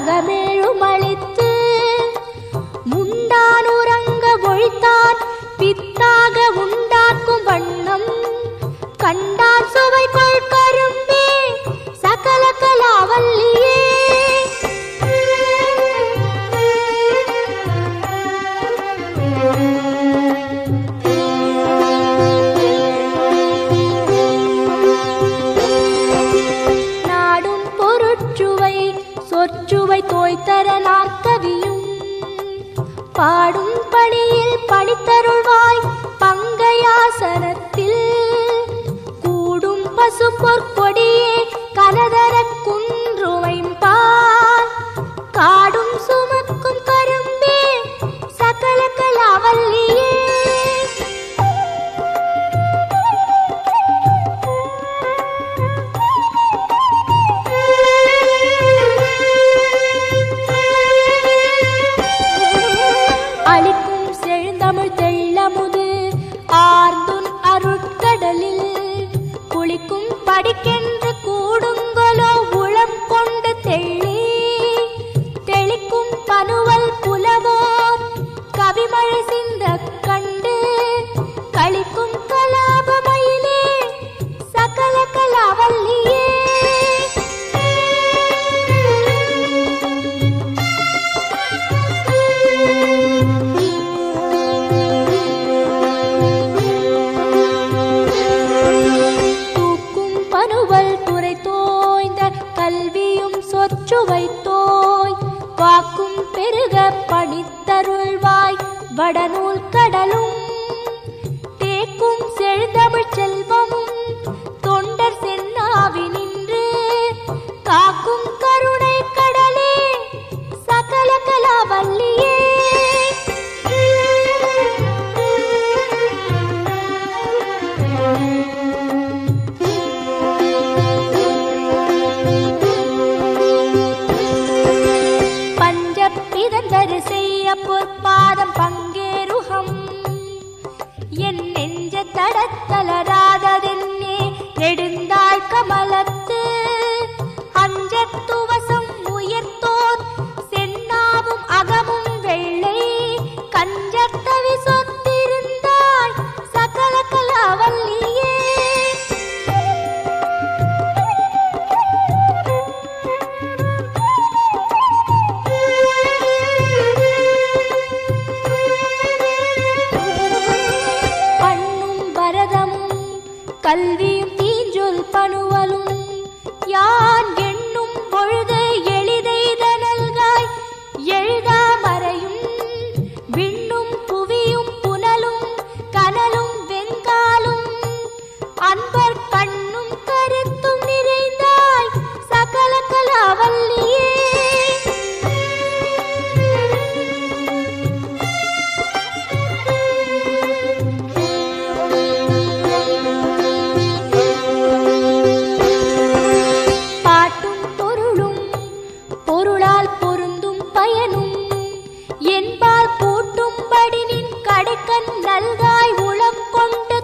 சகமேழுமளித்து முண்டானுறங்க ஒழித்தான் பித்தாக உண்டாக்கும் வண்ணம் கண்டான் சுவைக்குள் கரும்பே சகல கலாவல்லியே சொற்சுவை தோய்தர நாற்கவியும் பாடும் பணியில் பணித்தருள்வாய் பங்கையாசனத்தில் கூடும் பசு பொற்கொடியே கனதர குன்றுவைப்பார் காடும் சுமக்கும் கரும்பே சகல கலாவல்லியே ஆர்ந்துன் அருட்கடலில் குளிக்கும் படிக்கென்று கூடுங்கொலோ உளம் கொண்டு தெள்ளி தெளிக்கும் பனுவல் புலவோர் கவிமழை சிந்த கண்டு களிக்கும் கலாபமயிலே சகல கலாவல்லியே சொற்சுவைத்தோய் வாக்கும் பெருக பணித்தருள்வாய் வடநூல் கடலும் தேக்கும் செழுந்தமிழ் செல்வமும் தொண்டர் சென்னாவி நின்று காக்கும் கருணை கடலே சகல கலாவல்லியே செய்ய பொற்பாதம் பங்கேருகம் என் நெஞ்ச தடத்தலராததென்னே நெடுந்தாள் கமலத்து அஞ்சத்துவசம் உயர்த்தோர் சென்னாவும் அகமும் வெள்ளை கஞ்சத்தவி சொத்திருந்தாள் சகல கலாவல்லியே கல்வியும் தீஞ்சொல் பணுவலும் யான் எண்ணும் பொழுது எளிதைதனல்காய் எழுதாமறையும் விண்ணும் புவியும் புனலும் கனலும் வெங்காலும் அன்பர் கண்ணும் கருத்தும் நிறைந்தாய் சகல கலாவல்லியே பொருளால் பொருந்தும் பயனும் என்பால் கூட்டும்படி நின் கடைக்கண் நல்காய் உளம் கொண்டு